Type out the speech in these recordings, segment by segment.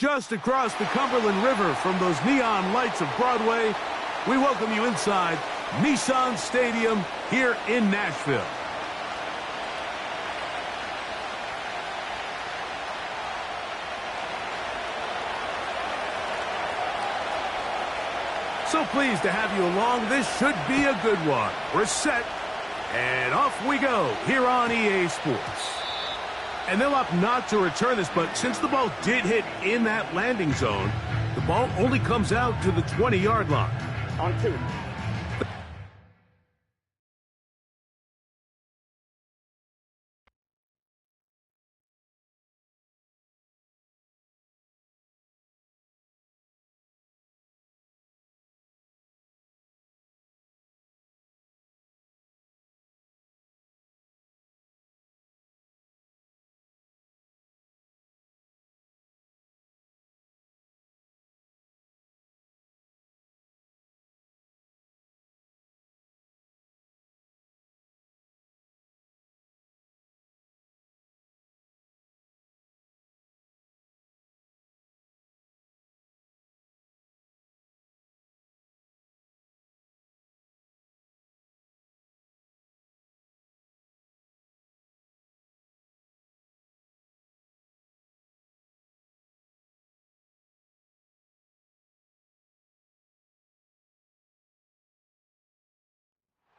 Just across the Cumberland River from those neon lights of Broadway, we welcome you inside Nissan Stadium here in Nashville. So pleased to have you along. This should be a good one. We're set, and off we go here on EA Sports. And they'll opt not to return this, but since the ball did hit in that landing zone, the ball only comes out to the 20-yard line. On 2.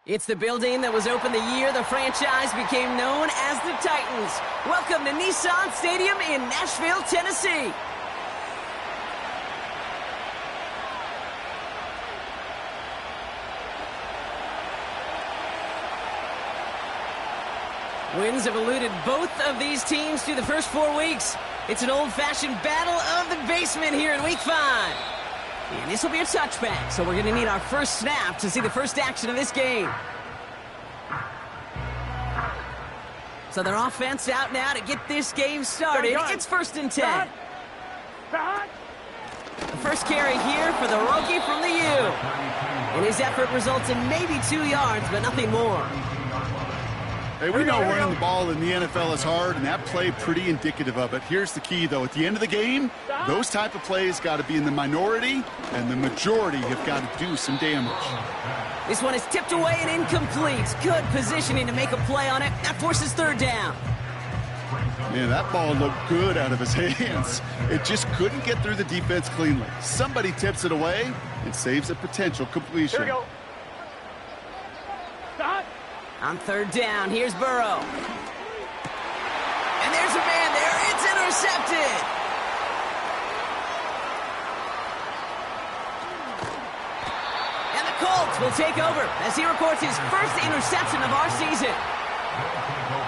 It's the building that was opened the year the franchise became known as the Titans. Welcome to Nissan Stadium in Nashville, Tennessee. Wins have eluded both of these teams through the first 4 weeks. It's an old-fashioned battle of the basement here in Week 5. And this will be a touchback, so we're going to need our first snap to see the first action of this game. So their offense out now to get this game started. It's 1st and 10. The first carry here for the rookie from the U. And his effort results in maybe 2 yards, but nothing more. Hey, we know running the ball in the NFL is hard, and that play pretty indicative of it. Here's the key, though. At the end of the game, those type of plays got to be in the minority, and the majority have got to do some damage. This one is tipped away and incomplete. Good positioning to make a play on it. That forces 3rd down. Man, that ball looked good out of his hands. It just couldn't get through the defense cleanly. Somebody tips it away and saves a potential completion. Here we go. Stop. On 3rd down, here's Burrow. And there's a man there. It's intercepted. And the Colts will take over as he records his first interception of our season.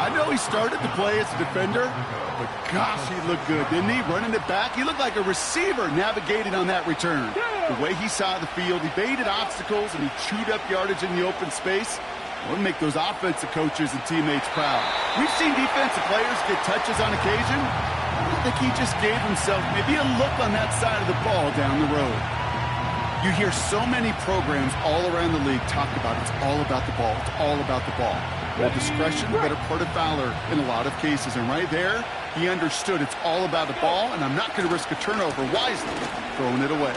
I know he started to play as a defender, but gosh, he looked good, didn't he? Running it back, he looked like a receiver navigating on that return. The way he saw the field, he baited obstacles, and he chewed up yardage in the open space. We'll make those offensive coaches and teammates proud. We've seen defensive players get touches on occasion. I think he just gave himself maybe a look on that side of the ball down the road. You hear so many programs all around the league talk about it's all about the ball. It's all about the ball. Well, discretion, the better part of valor in a lot of cases. And right there, he understood it's all about the ball, and I'm not going to risk a turnover wisely, throwing it away.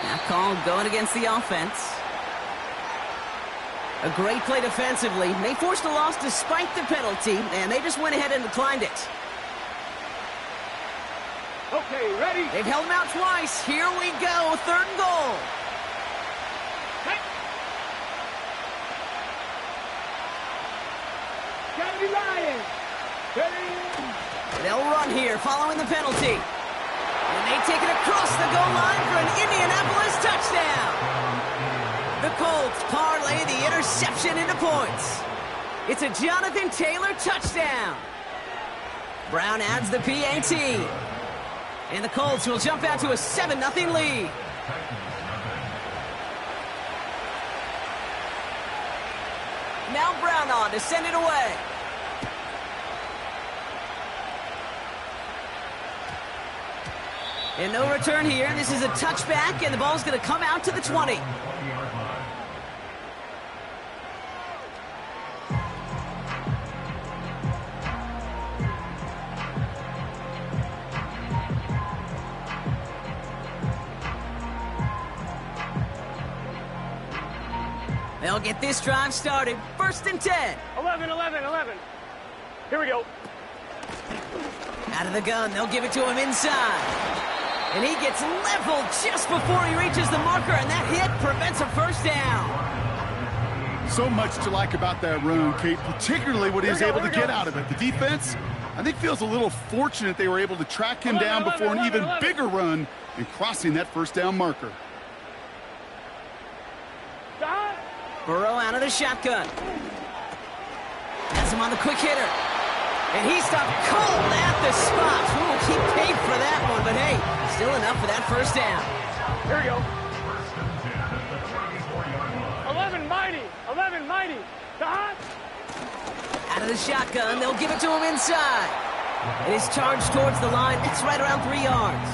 That call going against the offense. A great play defensively. They forced a loss despite the penalty, and they just went ahead and declined it. Okay, ready? They've held him out twice. Here we go, 3rd and goal. Hey. Gotta be lying. Ready? They'll run here following the penalty. And they take it across the goal line for an Indianapolis touchdown. The Colts parlay the interception into points. It's a Jonathan Taylor touchdown. Brown adds the PAT. And the Colts will jump out to a 7-0 lead. Now Brown on to send it away. And no return here. This is a touchback, and the ball's going to come out to the 20. They'll get this drive started. 1st and 10. 11, 11, 11. Here we go. Out of the gun, they'll give it to him inside. And he gets leveled just before he reaches the marker, and that hit prevents a first down. So much to like about that run, Kate, particularly what he was able to get out of it. The defense, I think, feels a little fortunate they were able to track him down before an even bigger run and crossing that first down marker. Burrow out of the shotgun. Has him on the quick hitter. And he stopped cold at the spot. Ooh, keep paid for that one, but hey, still enough for that first down. Here we go. 11 mighty. 11 mighty. Out of the shotgun, they'll give it to him inside. And his charge towards the line, it's right around 3 yards.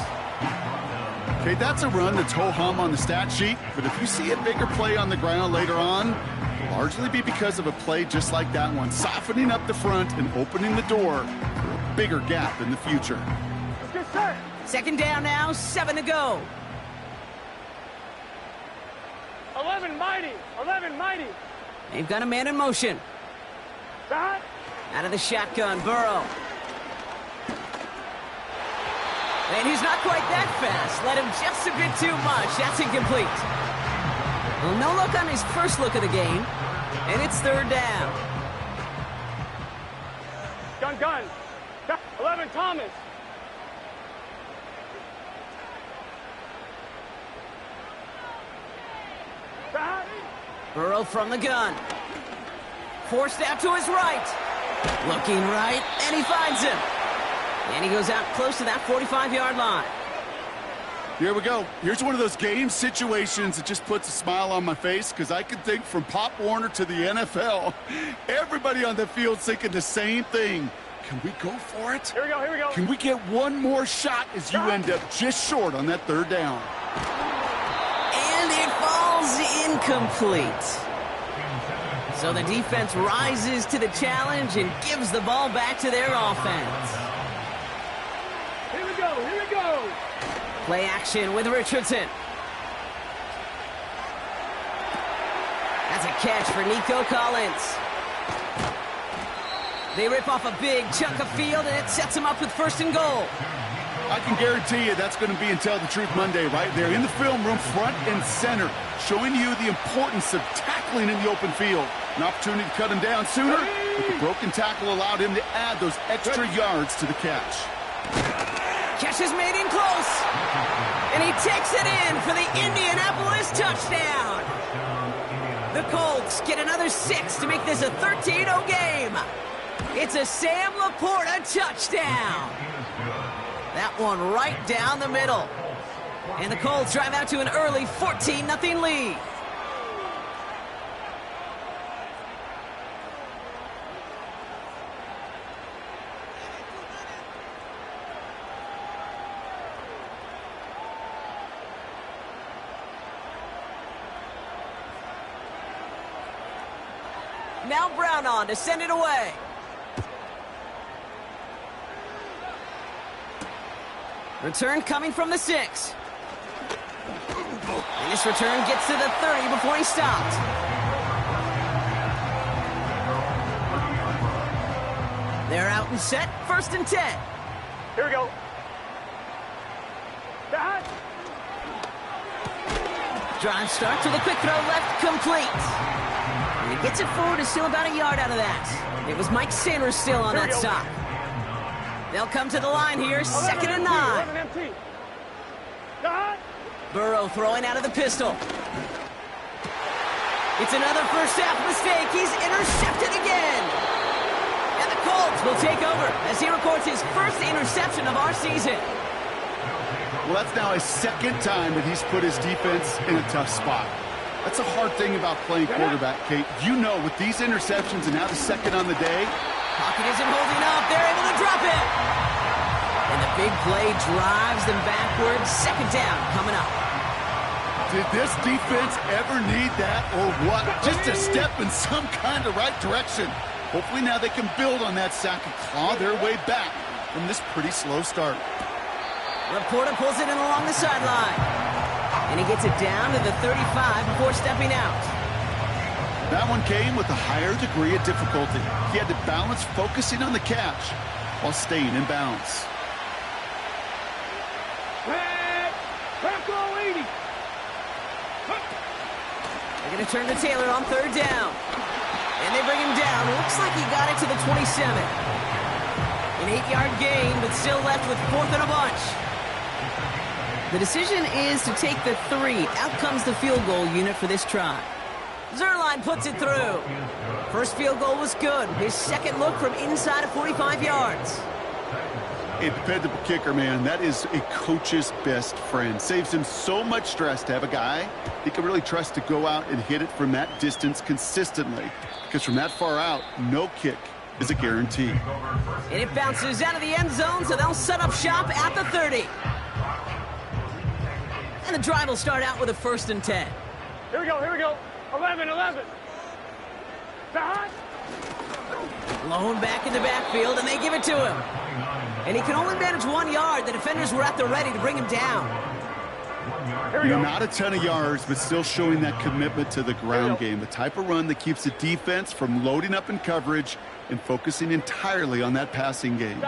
Okay, that's a run that's ho-hum on the stat sheet, but if you see a bigger play on the ground later on, it'll largely be because of a play just like that one, softening up the front and opening the door for a bigger gap in the future. Yes, sir. 2nd down now, 7 to go. 11 mighty. 11 mighty. They've got a man in motion. Out of the shotgun, Burrow. And he's not quite that fast. Let him just a bit too much. That's incomplete. Well, no look on his first look of the game. And it's 3rd down. Gun. 11 Thomas. Burrow from the gun. Forced out to his right. Looking right, and he finds him. And he goes out close to that 45-yard line. Here we go. Here's one of those game situations that just puts a smile on my face because I can think from Pop Warner to the NFL. Everybody on the field thinking the same thing. Can we go for it? Here we go, here we go. Can we get one more shot as you end up just short on that 3rd down? And it falls incomplete. So the defense rises to the challenge and gives the ball back to their offense. Here we go, here we go. Play action with Richardson. That's a catch for Nico Collins. They rip off a big chunk of field, and it sets them up with 1st and goal. I can guarantee you that's going to be in Tell the Truth Monday right there in the film room, front and center, showing you the importance of tackling in the open field. An opportunity to cut him down sooner, but the broken tackle allowed him to add those extra yards to the catch. Catch is made in close. And he takes it in for the Indianapolis touchdown. The Colts get another 6 to make this a 13-0 game. It's a Sam Laporta touchdown. That one right down the middle. And the Colts drive out to an early 14-0 lead. Now Brown on to send it away. Return coming from the 6. And this return gets to the 30 before he stopped. They're out and set. 1st and 10. Here we go. Drive starts with a quick throw left, complete. And he gets it forward, is still about a yard out of that. It was Mike Sanders still on that stop. They'll come to the line here, 2nd and 9. Burrow throwing out of the pistol. It's another first half mistake. He's intercepted again. And the Colts will take over as he records his first interception of our season. Well, that's now his 2nd time that he's put his defense in a tough spot. That's a hard thing about playing quarterback, Kate. You know, with these interceptions and now the 2nd on the day. Pocket isn't holding up. They're able to drop it. And the big play drives them backwards. 2nd down coming up. Did this defense ever need that or what? Just a step in some kind of right direction. Hopefully now they can build on that sack and claw their way back from this pretty slow start. Laporta pulls it in along the sideline. And he gets it down to the 35 before stepping out. That one came with a higher degree of difficulty. He had to balance focusing on the catch while staying in bounds. They're going to turn to Taylor on 3rd down. And they bring him down. Looks like he got it to the 27. An 8-yard gain, but still left with 4th and a bunch. The decision is to take the 3. Out comes the field goal unit for this try. Zuerlein puts it through. First field goal was good. His second look from inside of 45 yards. A dependable kicker, man. That is a coach's best friend. Saves him so much stress to have a guy he can really trust to go out and hit it from that distance consistently. Because from that far out, no kick is a guarantee. And it bounces out of the end zone, so they'll set up shop at the 30. And the drive will start out with a 1st and 10. Here we go, here we go. 11. Behind. Blown back in the backfield, and they give it to him. And he can only manage 1 yard. The defenders were at the ready to bring him down. Not a ton of yards, but still showing that commitment to the ground game. The type of run that keeps the defense from loading up in coverage and focusing entirely on that passing game.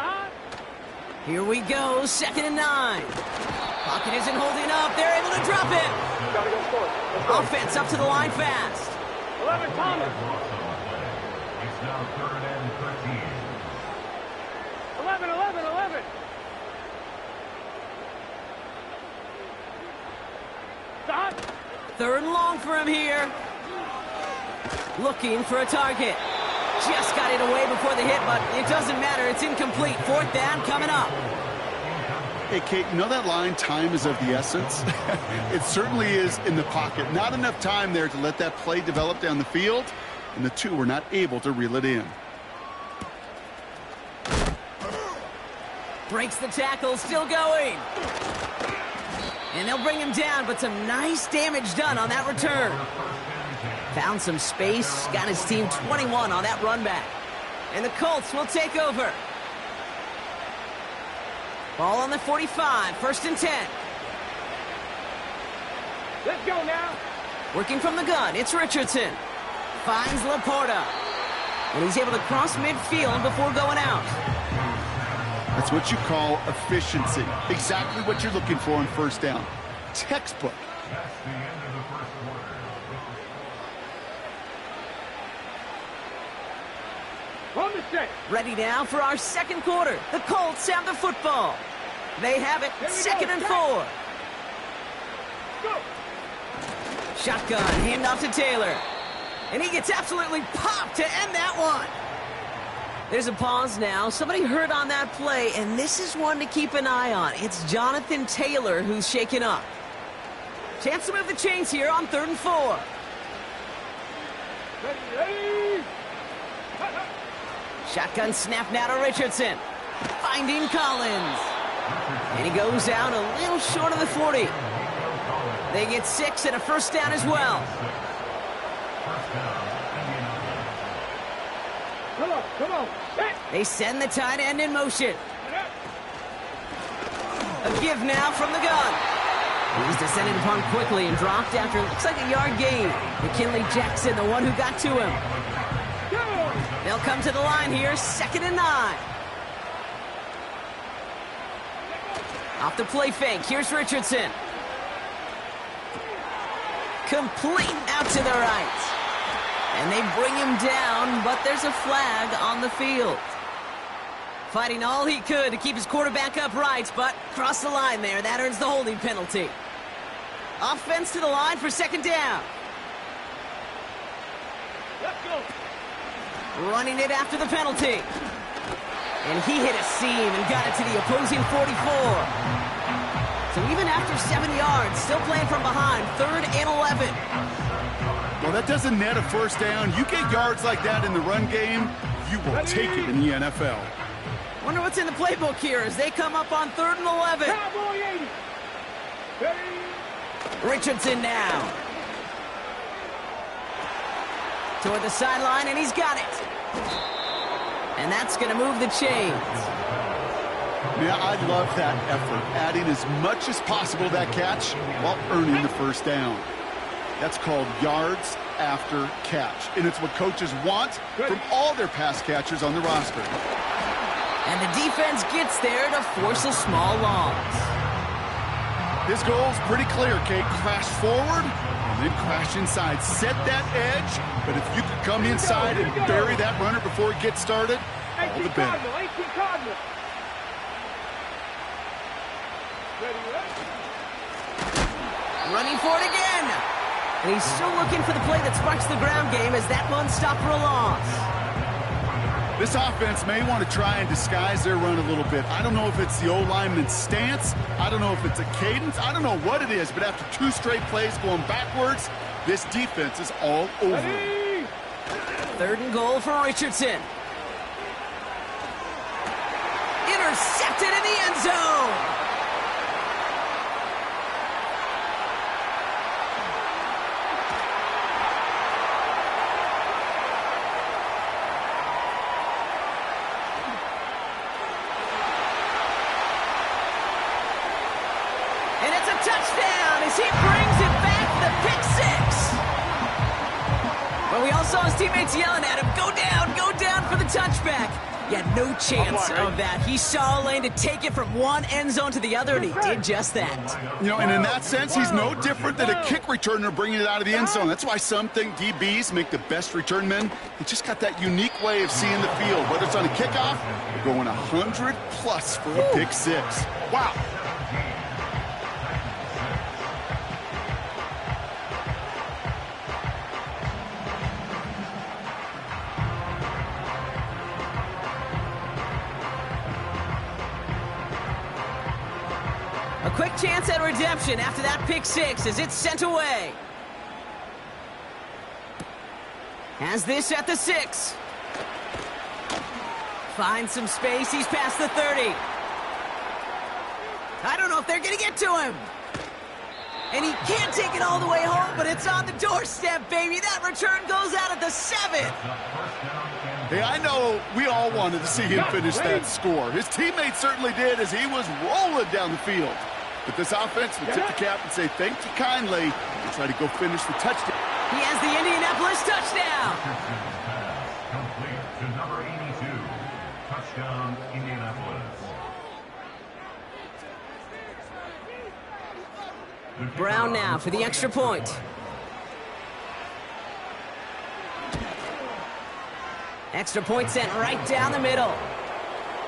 Here we go, 2nd and 9. Pocket isn't holding up. They're able to drop it. Gotta go score. Offense up to the line fast. 11, Thomas. It's now 3rd and 13. 11. 3rd and long for him here. Looking for a target. Just got it away before the hit, but it doesn't matter. It's incomplete. 4th down coming up. Hey, Kate, you know that line, time is of the essence? It certainly is in the pocket. Not enough time there to let that play develop down the field, and the two were not able to reel it in. Breaks the tackle, still going. And they'll bring him down, but some nice damage done on that return. Found some space, got his team 21 on that run back. And the Colts will take over. Ball on the 45, 1st and 10. Let's go now. Working from the gun, it's Richardson. Finds Laporta. And he's able to cross midfield before going out. That's what you call efficiency. Exactly what you're looking for on 1st down. Textbook. That's the end of the first quarter. Run the set. Ready now for our 2nd quarter. The Colts have the football. They have it, 2nd and 4. Go. Shotgun, handoff to Taylor. And he gets absolutely popped to end that one. There's a pause now. Somebody hurt on that play, and this is one to keep an eye on. It's Jonathan Taylor who's shaken up. Chance to move the chains here on 3rd and 4. Ready. Shotgun snap now to Richardson. Finding Collins. And he goes out a little short of the 40. They get 6 and a 1st down as well. Come on. They send the tight end in motion. A give now from the gun. He's descended upon quickly and dropped after looks like a yard gain. McKinley Jackson, the one who got to him. They'll come to the line here, 2nd and 9. Off the play fake, here's Richardson. Complete out to the right. And they bring him down, but there's a flag on the field. Fighting all he could to keep his quarterback upright, but crossed the line there. That earns the holding penalty. Offense to the line for 2nd down. Let's go. Running it after the penalty. And he hit a seam and got it to the opposing 44. So even after 7 yards, still playing from behind, 3rd and 11. Well, that doesn't net a 1st down. You get yards like that in the run game, you will take it in the NFL. Wonder what's in the playbook here as they come up on 3rd and 11. Cowboy 80. Ready. Richardson now. Toward the sideline, and he's got it. And that's going to move the chains. Yeah, I love that effort, adding as much as possible to that catch while earning the 1st down. That's called yards after catch. And it's what coaches want from all their pass catchers on the roster. And the defense gets there to force a small loss. His goal's pretty clear, Kate. Crash forward and then crash inside. Set that edge, but if you could come inside and bury that runner before it gets started, all the better. Running for it again. And he's still looking for the play that sparks the ground game as that one stopped for a loss. This offense may want to try and disguise their run a little bit. I don't know if it's the O-lineman's stance. I don't know if it's a cadence. I don't know what it is, but after 2 straight plays going backwards, this defense is all over. 3rd and goal for Richardson. Intercepted in the end zone. And it's a touchdown as he brings it back, the pick 6. But we all saw his teammates yelling at him, go down for the touchback. He had no chance of that. He saw a lane to take it from one end zone to the other, and he did just that. You know, and in that sense, he's no different than a kick returner bringing it out of the end zone. That's why some think DBs make the best return men. They just got that unique way of seeing the field. Whether it's on a kickoff or going 100+ for a pick 6. Wow. A quick chance at redemption after that pick 6 as it's sent away. Has this at the 6. Finds some space. He's past the 30. I don't know if they're going to get to him. And he can't take it all the way home, but it's on the doorstep, baby. That return goes out at the 7. Hey, I know we all wanted to see him finish that score. His teammates certainly did as he was rolling down the field. But this offense will tip the cap and say thank you kindly and try to go finish the touchdown. He has the Indianapolis touchdown. Complete to number 82. Touchdown, Indianapolis. Brown now for the extra point. Extra point sent right down the middle.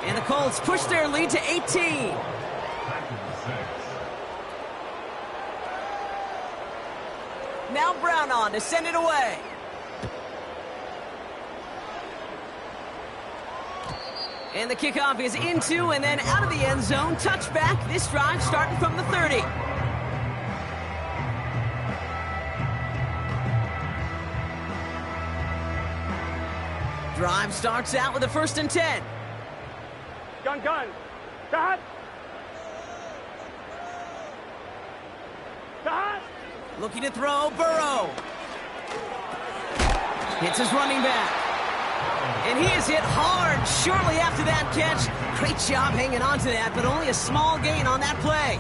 And the Colts push their lead to 18. Now Brown on to send it away. And the kickoff is into and then out of the end zone. Touchback. This drive starting from the 30. Drive starts out with a 1st and 10. Gun. Dad. Looking to throw, Burrow. Hits his running back. And he is hit hard shortly after that catch. Great job hanging on to that, but only a small gain on that play.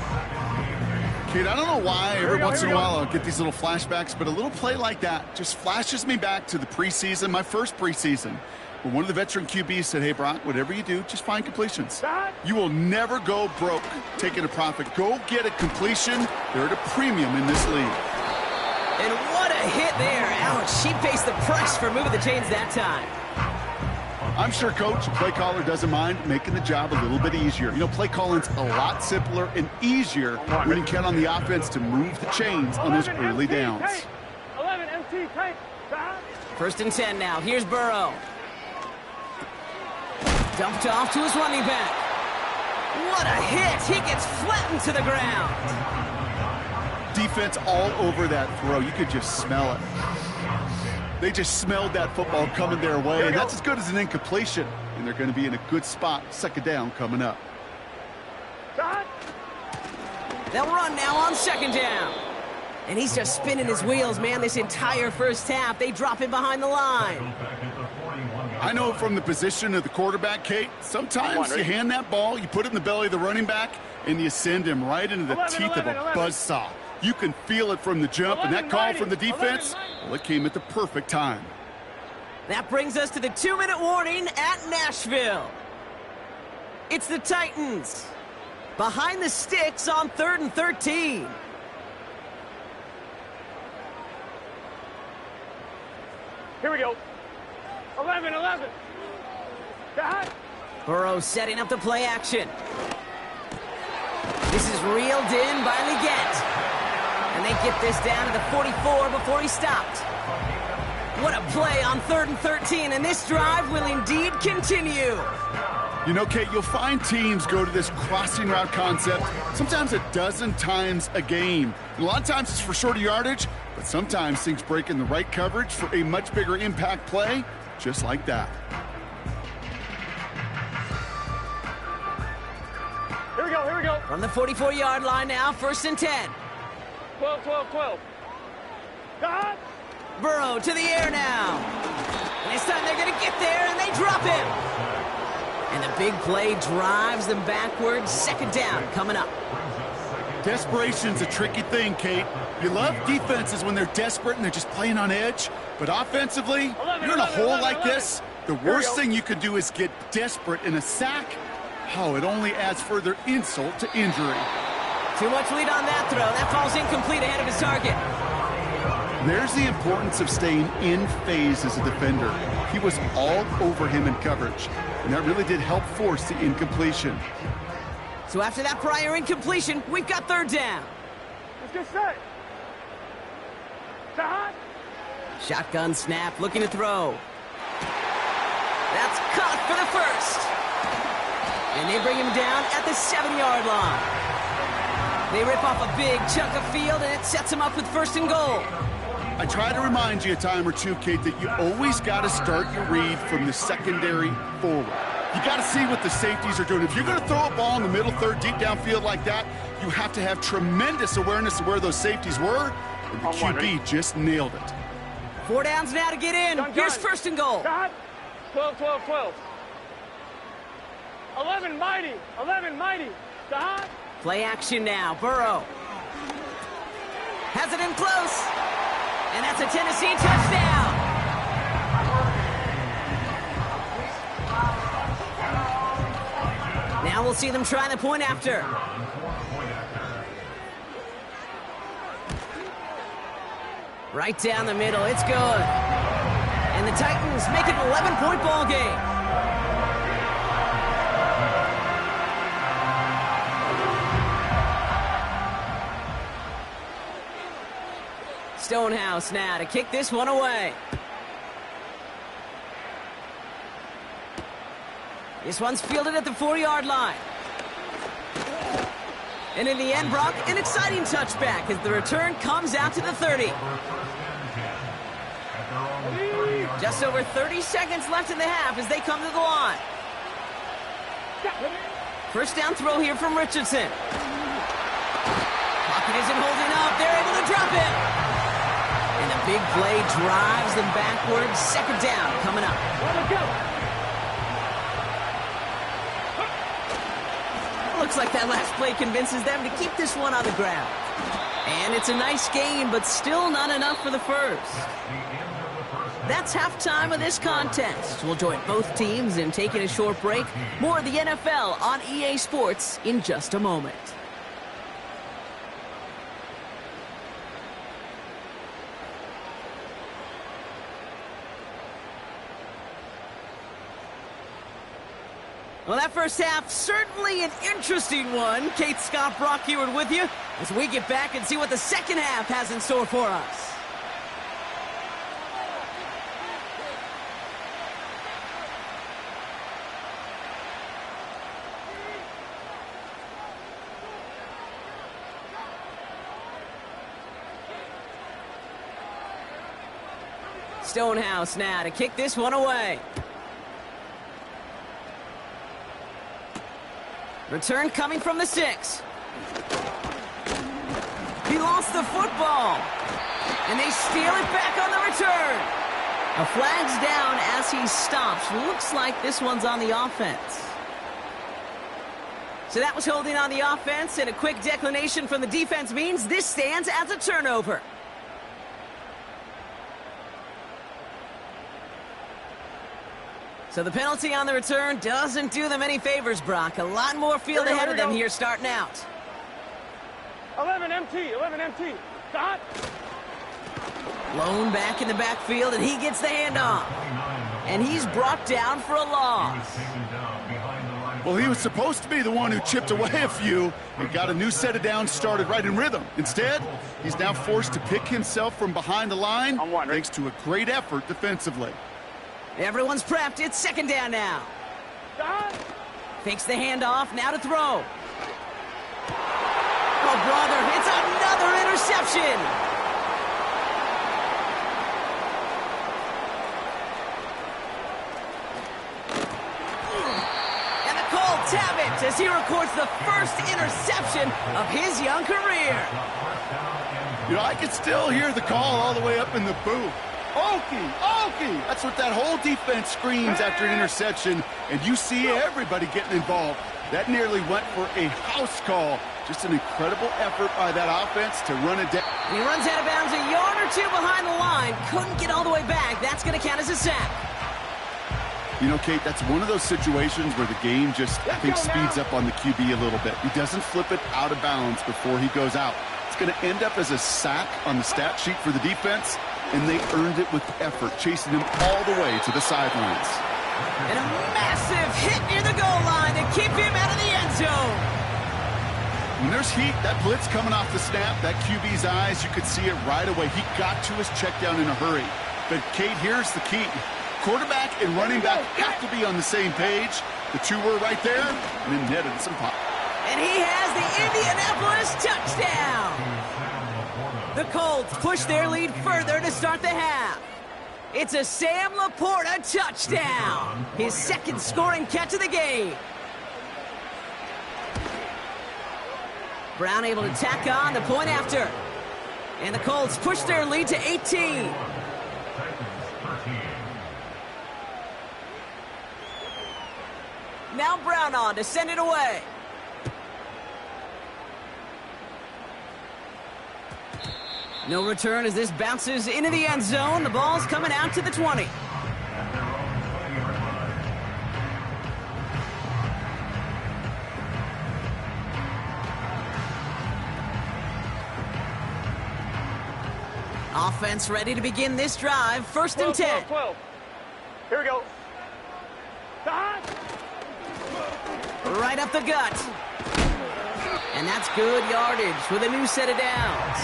Kid, I don't know why every once in a while I'll get these little flashbacks, but a little play like that just flashes me back to the preseason, my first preseason, where one of the veteran QBs said, hey, Brock, whatever you do, just find completions. You will never go broke taking a profit. Go get a completion. They're at a premium in this league. And what a hit there. Ouch, she faced the press for moving the chains that time. I'm sure Coach, play caller, doesn't mind making the job a little bit easier. You know, play calling's a lot simpler and easier when you count on the offense to move the chains on those early downs. 11 MT, tight. 1st and 10 now. Here's Burrow. Dumped off to his running back. What a hit. He gets flattened to the ground. Defense all over that throw. You could just smell it. They just smelled that football coming their way, and that's as good as an incompletion. And they're going to be in a good spot, 2nd down coming up. They'll run now on 2nd down. And he's just spinning his wheels, man, this entire first half. They drop him behind the line. I know from the position of the quarterback, Kate, sometimes you hand that ball, you put it in the belly of the running back, and you send him right into the teeth of a buzzsaw. You can feel it from the jump, and that call from the defense, well, it came at the perfect time. That brings us to the 2-minute warning at Nashville. It's the Titans behind the sticks on 3rd and 13. Here we go. 11. Burrow setting up the play action. This is reeled in by Leggett. And they get this down to the 44 before he stopped. What a play on 3rd and 13, and this drive will indeed continue. You know, Kate, you'll find teams go to this crossing route concept sometimes a dozen times a game. And a lot of times it's for shorter yardage, but sometimes things break in the right coverage for a much bigger impact play, just like that. Here we go. From the 44-yard line now, 1st and 10. 12. Got. Burrow to the air now. And this time they're going to get there, and they drop him. And the big play drives them backwards. 2nd down coming up. Desperation's a tricky thing, Kate. You love defenses when they're desperate and they're just playing on edge. But offensively, you're in a hole like this, the worst thing you could do is get desperate in a sack. Oh, it only adds further insult to injury. Too much lead on that throw. That falls incomplete ahead of his target. There's the importance of staying in phase as a defender. He was all over him in coverage, and that really did help force the incompletion. So after that prior incompletion, we've got 3rd down. Let's get set. Got. Shotgun snap, looking to throw. That's caught for the 1st. And they bring him down at the 7-yard line. They rip off a big chunk of field, and it sets him up with 1st and goal. I try to remind you a time or two, Kate, that you always got to start your read from the secondary forward. You got to see what the safeties are doing. If you're going to throw a ball in the middle third, deep downfield like that, you have to have tremendous awareness of where those safeties were, and the QB just nailed it. 4 downs now to get in. Here's 1st and goal. Got. 12. 11 mighty. Got. Play action now. Burrow has it in close. And that's a Tennessee touchdown. Now we'll see them try the point after. Right down the middle. It's good. And the Titans make it an 11-point ball game. Stonehouse now to kick this one away. This one's fielded at the 4-yard line. And in the end, Brock, an exciting touchback as the return comes out to the 30. Just over 30 seconds left in the half as they come to the line. 1st down throw here from Richardson. Pocket isn't holding up. They're able to drop it. And a big play drives them backwards. 2nd down coming up. Looks like that last play convinces them to keep this one on the ground. And it's a nice gain, but still not enough for the 1st. That's halftime of this contest. We'll join both teams in taking a short break. More of the NFL on EA Sports in just a moment. Well, that first half, certainly an interesting one. Kate, Scott, Brock Heward with you as we get back and see what the 2nd half has in store for us. Stonehouse now to kick this one away. Return coming from the 6. He lost the football. And they steal it back on the return. A flag's down as he stops. Looks like this one's on the offense. So that was holding on the offense, and a quick declination from the defense means this stands as a turnover. So the penalty on the return doesn't do them any favors, Brock. A lot more field ahead of them here starting out. 11 MT, 11 MT. Dot. Lone back in the backfield, and he gets the handoff. And he's brought down for a loss. Well, he was supposed to be the one who chipped away a few and got a new set of downs started right in rhythm. Instead, he's now forced to pick himself from behind the line thanks to a great effort defensively. Everyone's prepped. It's second down now. Dot. Fakes the handoff, now to throw. Oh, brother, it's another interception. And the Colts have it as he records the first interception of his young career. You know, I can still hear the call all the way up in the booth. Okie, Okie! That's what that whole defense screams after an interception, and you see everybody getting involved. That nearly went for a house call. Just an incredible effort by that offense to run it down. And he runs out of bounds a yard or two behind the line. Couldn't get all the way back. That's going to count as a sack. You know, Kate, that's one of those situations where the game just, I think, speeds up on the QB a little bit. He doesn't flip it out of bounds before he goes out. It's going to end up as a sack on the stat sheet for the defense, and they earned it with effort, chasing him all the way to the sidelines. And a massive hit near the goal line to keep him out of the end zone. When there's heat, that blitz coming off the snap, that QB's eyes, you could see it right away. He got to his check down in a hurry. But, Kate, here's the key. Quarterback and running back have to be on the same page. The two were right there, and then netted some pop. And he has the Indianapolis touchdown. The Colts push their lead further to start the half. It's a Sam Laporta touchdown. His second scoring catch of the game. Brown able to tack on the point after. And the Colts push their lead to 18. Now Brown on to send it away. No return as this bounces into the end zone. The ball's coming out to the 20. Offense ready to begin this drive. First and 10. 12. Here we go. Dot. Right up the gut. And that's good yardage with a new set of downs.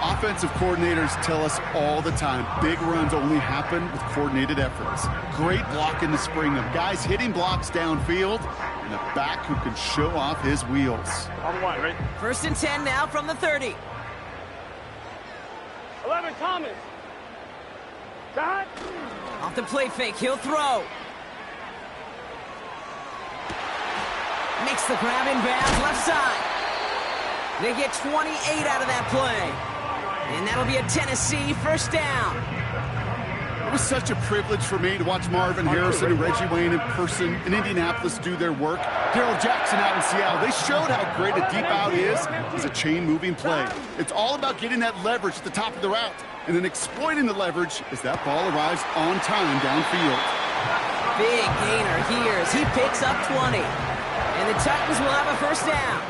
Offensive coordinators tell us all the time, big runs only happen with coordinated efforts. Great block in the spring of guys hitting blocks downfield and a back who can show off his wheels. On one, right? First and 10 now from the 30. 11 Thomas. Dot. Off the play fake, he'll throw. Makes the grab in bounds left side. They get 28 out of that play. And that'll be a Tennessee first down. It was such a privilege for me to watch Marvin Harrison and Reggie Wayne in person in Indianapolis do their work. Darrell Jackson out in Seattle. They showed how great a deep out is as a chain-moving play. It's all about getting that leverage at the top of the route and then exploiting the leverage as that ball arrives on time downfield. Big gainer here as he picks up 20. And the Titans will have a first down.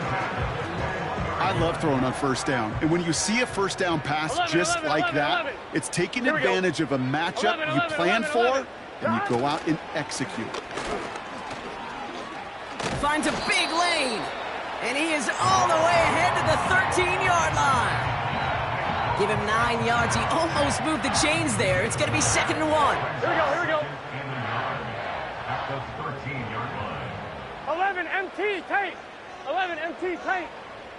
I love throwing on first down. And when you see a first down pass just like that, it's taking advantage of a matchup you plan for, and you go out and execute. Finds a big lane. And he is all the way ahead to the 13-yard line. Give him 9 yards. He almost moved the chains there. It's going to be second and 1. Here we go, here we go. At the 13-yard line. 11 MT tank. 11 MT tank.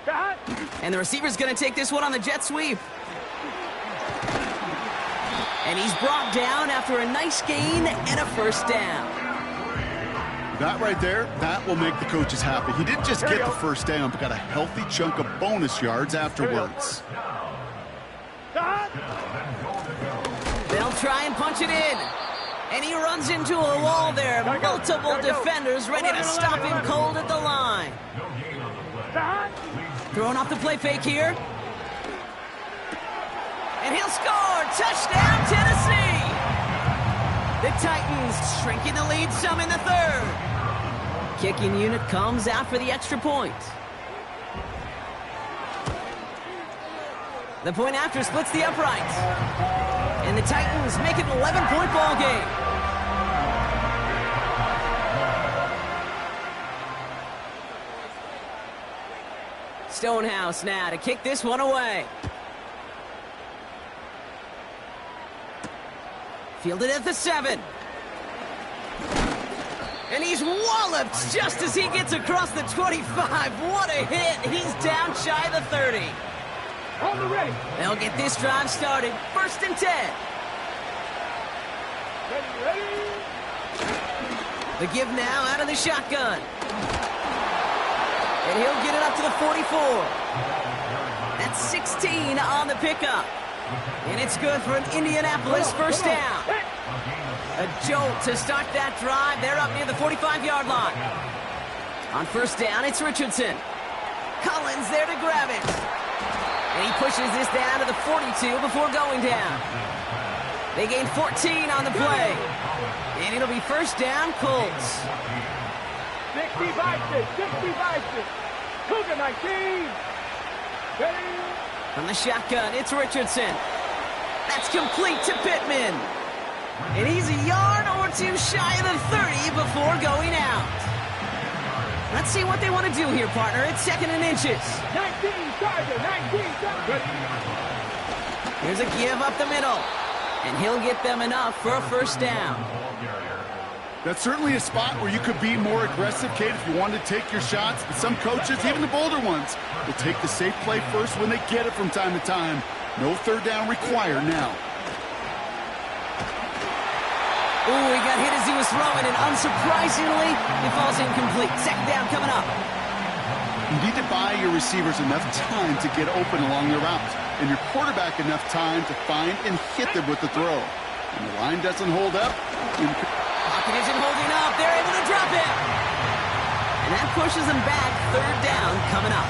Dot. And the receiver's going to take this one on the jet sweep. And he's brought down after a nice gain and a first down. That right there, that will make the coaches happy. He didn't just get the first down, but got a healthy chunk of bonus yards afterwards. Dot. They'll try and punch it in. And he runs into a wall there. Multiple defenders ready to stop him cold at the line. No gain on the play. Throwing off the play fake here. And he'll score. Touchdown, Tennessee. The Titans shrinking the lead some in the third. Kicking unit comes out for the extra point. The point after splits the uprights. And the Titans make it an 11-point ball game. Stonehouse now to kick this one away. Fielded at the 7. And he's walloped just as he gets across the 25. What a hit. He's down shy of the 30. On the ready. They'll get this drive started. 1st and 10. Ready. The give now out of the shotgun. And he'll get it up to the 44. That's 16 on the pickup. And it's good for an Indianapolis first down. A jolt to start that drive. They're up near the 45-yard line. On first down, it's Richardson. Collins there to grab it. And he pushes this down to the 42 before going down. They gain 14 on the play. And it'll be first down, Colts. 65-6. Cougar 19. Ready. From the shotgun, it's Richardson. That's complete to Pittman. And he's a yard or two shy of the 30 before going out. Let's see what they want to do here, partner. It's 2nd and inches. 19 target. Here's a give up the middle. And he'll get them enough for a first down. That's certainly a spot where you could be more aggressive, Kate, if you wanted to take your shots. But some coaches, even the bolder ones, will take the safe play first when they get it from time to time. No third down required now. Ooh, he got hit as he was throwing, and unsurprisingly, he falls incomplete. 2nd down coming up. You need to buy your receivers enough time to get open along their route, and your quarterback enough time to find and hit them with the throw. When the line doesn't hold up, Pocket isn't holding up. They're able to drop it. And that pushes them back. 3rd down coming up.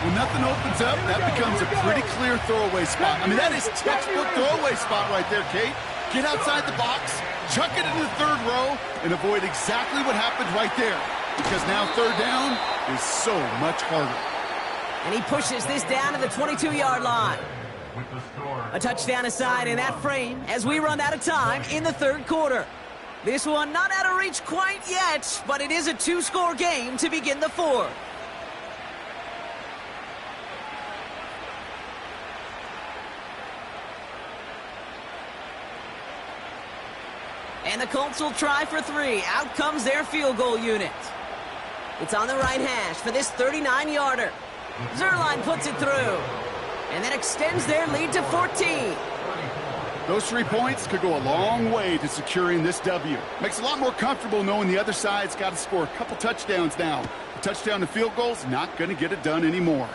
When nothing opens up, that becomes a pretty clear throwaway spot. I mean, that is textbook throwaway spot right there, Kate. Get outside the box, chuck it into the 3rd row, and avoid exactly what happened right there. Because now 3rd down is so much harder. And he pushes this down to the 22-yard line. A touchdown aside in that frame as we run out of time in the 3rd quarter. This one not out of reach quite yet, but it is a 2-score game to begin the 4th. And the Colts will try for 3. Out comes their field goal unit. It's on the right hash for this 39-yarder. Zerline puts it through. And that extends their lead to 14. Those 3 points could go a long way to securing this W. Makes it a lot more comfortable knowing the other side's got to score a couple touchdowns now. A touchdown to field goal's not going to get it done anymore.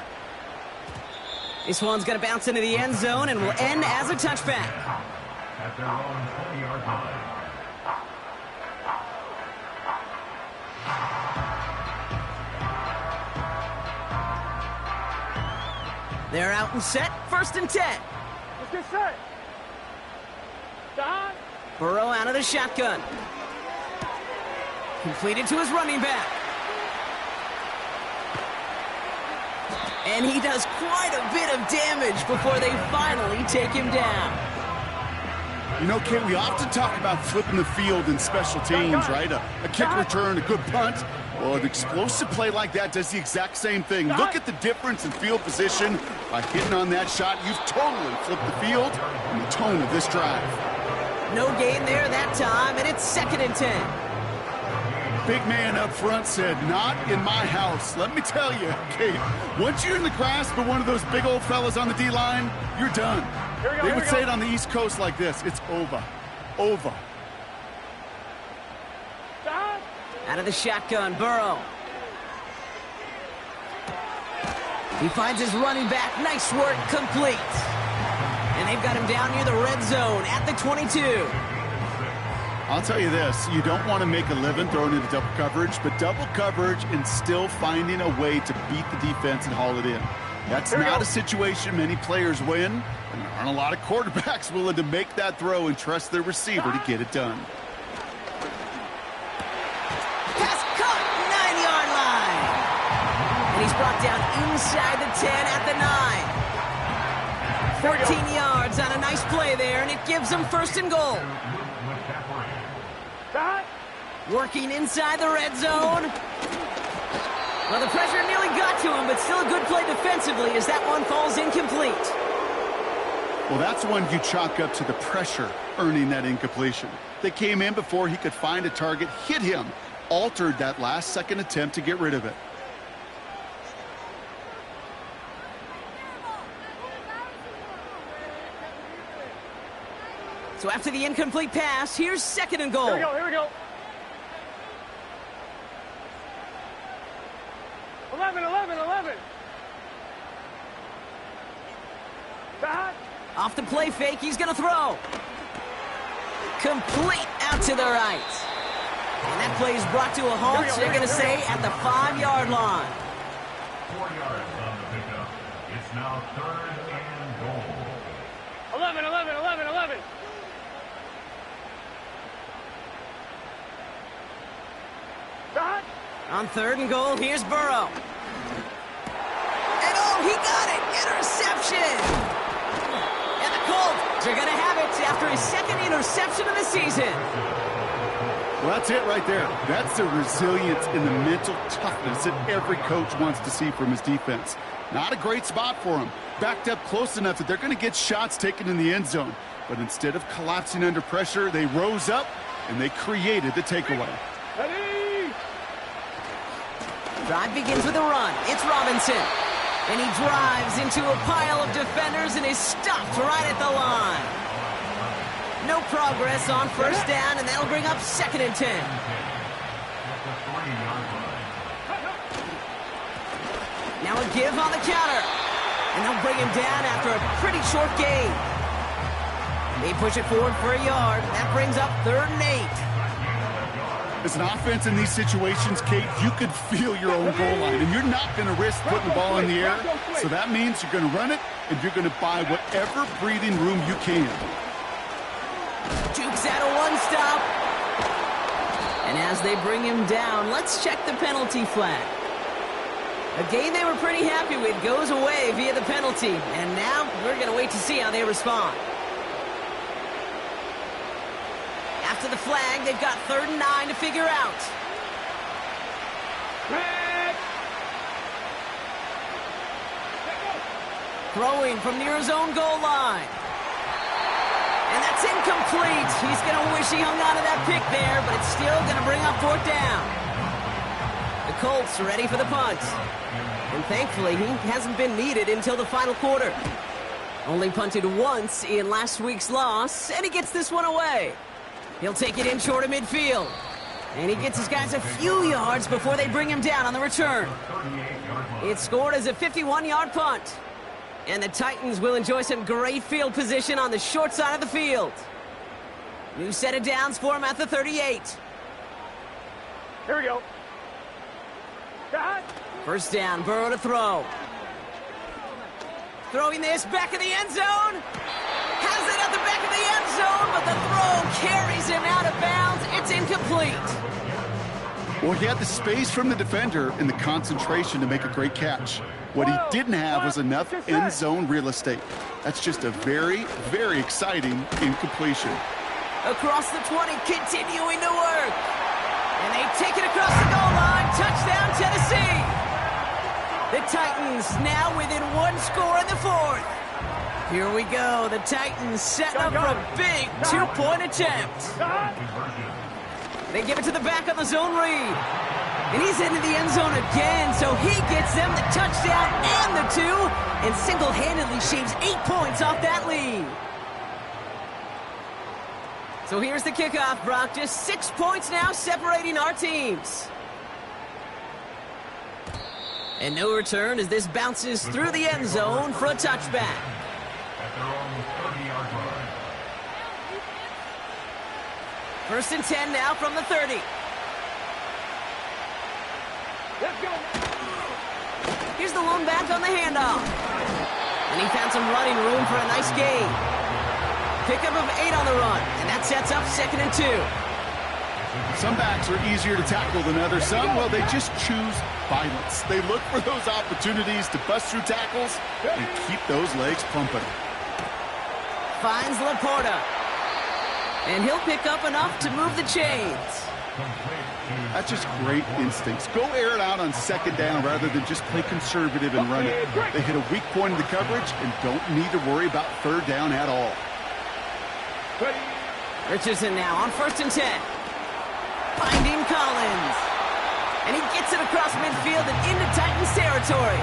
This one's going to bounce into the end zone and will end as a touchback. At their own 20-yard line. They're out and set. 1st and 10. Let's get set. Don. Burrow out of the shotgun. Completed to his running back. And he does quite a bit of damage before they finally take him down. You know, Kate, we often talk about flipping the field in special teams, right? A kick return, a good punt. Well, an explosive play like that does the exact same thing. Look at the difference in field position. By hitting on that shot, you've totally flipped the field and the tone of this drive. No gain there that time, and it's 2nd and 10. Big man up front said, not in my house. Let me tell you, Kate, once you're in the grasp of one of those big old fellas on the D-line, you're done. They would say it on the East Coast like this. It's over. Over. Out of the shotgun, Burrow. He finds his running back. Nice work, complete. And they've got him down near the red zone at the 22. I'll tell you this, you don't want to make a living throwing into double coverage, but double coverage and still finding a way to beat the defense and haul it in. That's not a situation many players win, and there aren't a lot of quarterbacks willing to make that throw and trust their receiver to get it done. Pass caught, 9-yard line. And he's brought down inside the 10 at the 9. 14 yards on a nice play there, and it gives them first and goal. Working inside the red zone. Well, the pressure nearly got to him, but still a good play defensively as that one falls incomplete. Well, that's one you chalk up to the pressure earning that incompletion. They came in before he could find a target, hit him, altered that last-second attempt to get rid of it. So after the incomplete pass, here's second and goal. Here we go. 11. Back. Off the play fake, he's going to throw. Complete out to the right. And that play is brought to a halt, they're going to say, at the 5-yard line. 4 yards on the pickup. It's now third and goal. 11. Back. On third and goal, here's Burrow. And oh, he got it! Interception! And the Colts are going to have it after his second interception of the season. Well, that's it right there. That's the resilience and the mental toughness that every coach wants to see from his defense. Not a great spot for him. Backed up close enough that they're going to get shots taken in the end zone. But instead of collapsing under pressure, they rose up and they created the takeaway. Drive begins with a run. It's Robinson. And he drives into a pile of defenders and is stopped right at the line. No progress on first down, and that'll bring up second and 10. Now a give on the counter. And they'll bring him down after a pretty short gain. They push it forward for a yard. That brings up third and 8. As an offense in these situations, Kate, you could feel your own goal line, and you're not going to risk putting the ball in the air. So that means you're going to run it, and you're going to buy whatever breathing room you can. Jukes out a one-stop. And as they bring him down, let's check the penalty flag. A game they were pretty happy with goes away via the penalty. And now we're going to wait to see how they respond. After the flag, they've got 3rd and 9 to figure out. Throwing from near his own goal line. And that's incomplete. He's going to wish he hung on to that pick there, but it's still going to bring up 4th down. The Colts are ready for the punt. And thankfully, he hasn't been needed until the final quarter. Only punted once in last week's loss, and he gets this one away. He'll take it in short of midfield. And he gets his guys a few yards before they bring him down on the return. It's scored as a 51-yard punt. And the Titans will enjoy some great field position on the short side of the field. New set of downs for him at the 38. Here we go. First down, Burrow to throw. Throwing this back in the end zone. Has it at the back of the end zone, but the throw carries him out of bounds. It's incomplete. Well, he had the space from the defender and the concentration to make a great catch. What he didn't have was enough end zone real estate. That's just a very, very exciting incompletion. Across the 20, continuing to work. And they take it across the goal line. Touchdown, Tennessee. The Titans now within 1 score in the 4th. Here we go. The Titans setting up for a big 2-point attempt. They give it to the back on the zone read. And he's into the end zone again, so he gets them the touchdown and the 2, and single-handedly shaves 8 points off that lead. So here's the kickoff, Brock. Just 6 points now separating our teams. And no return as this bounces through the end zone for a touchback. At their own 30-yard line. First and 10 now from the 30. Let's go. Here's the lone back on the handoff. And he found some running room for a nice gain. Pickup of 8 on the run, and that sets up 2nd and 2. Some backs are easier to tackle than others. Some, well, they just choose violence. They look for those opportunities to bust through tackles and keep those legs pumping. Finds Laporta. And he'll pick up enough to move the chains. That's just great instincts. Go air it out on 2nd down rather than just play conservative and run it. They hit a weak point in the coverage and don't need to worry about 3rd down at all. Richardson now on 1st and 10. Finding Collins. And he gets it across midfield and into Titans territory.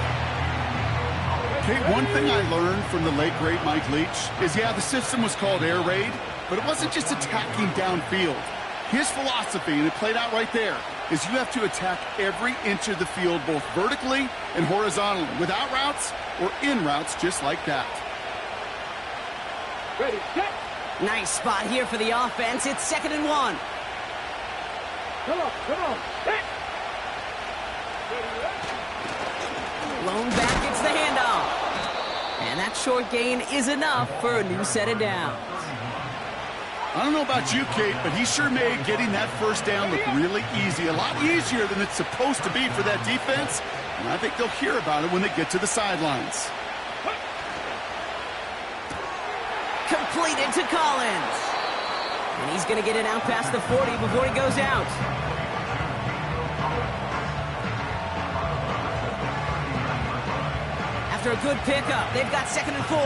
Okay, one thing I learned from the late, great Mike Leach is, yeah, the system was called air raid, but it wasn't just attacking downfield. His philosophy, and it played out right there, is you have to attack every inch of the field, both vertically and horizontally, without routes or in routes just like that. Ready, set. Nice spot here for the offense. It's 2nd and 1. Come on, set. Lone back gets the handoff. And that short gain is enough for a new set of downs. I don't know about you, Kate, but he sure made getting that 1st down look really easy. A lot easier than it's supposed to be for that defense. And I think they'll hear about it when they get to the sidelines. Completed to Collins. And he's going to get it out past the 40 before he goes out. After a good pickup, they've got 2nd and 4.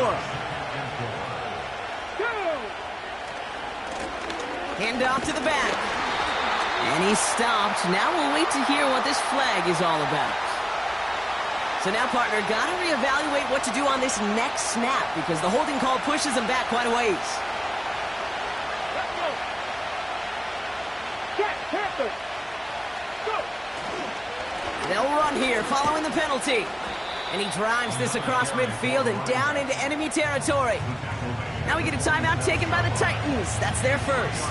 Hand off to the back. And he's stopped. Now we'll wait to hear what this flag is all about. So now, partner, got to reevaluate what to do on this next snap because the holding call pushes him back quite a ways. Let's go. Set, Panther. Go. They'll run here following the penalty. And he drives this across midfield and down into enemy territory. Now we get a timeout taken by the Titans. That's their first.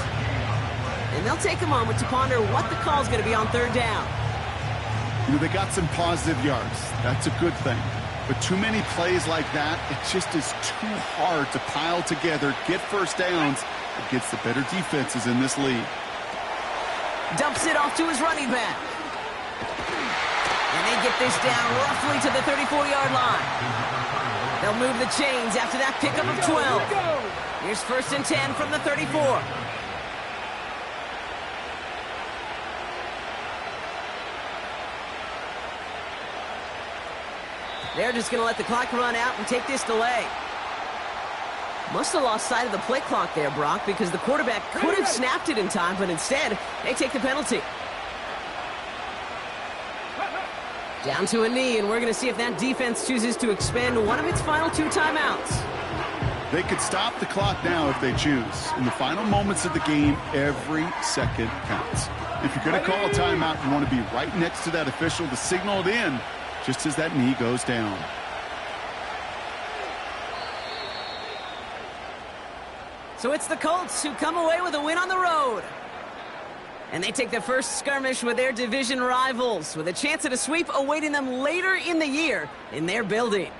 And they'll take a moment to ponder what the call's going to be on 3rd down. You know, they got some positive yards. That's a good thing. But too many plays like that, it just is too hard to pile together, get 1st downs against the better defenses in this league. Dumps it off to his running back. And they get this down roughly to the 34-yard line. They'll move the chains after that pickup of 12. Here's 1st and 10 from the 34. They're just going to let the clock run out and take this delay. Must have lost sight of the play clock there, Brock, because the quarterback could have snapped it in time, but instead, they take the penalty. Down to a knee, and we're going to see if that defense chooses to expend one of its final 2 timeouts. They could stop the clock now if they choose. In the final moments of the game, every second counts. If you're going to call a timeout, you want to be right next to that official to signal it in just as that knee goes down. So it's the Colts who come away with a win on the road. And they take their first skirmish with their division rivals, with a chance at a sweep awaiting them later in the year in their building.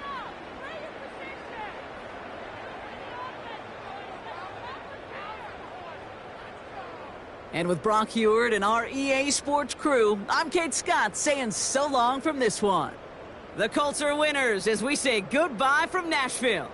And with Brock Heward and our EA Sports crew, I'm Kate Scott saying so long from this one. The Colts are winners as we say goodbye from Nashville.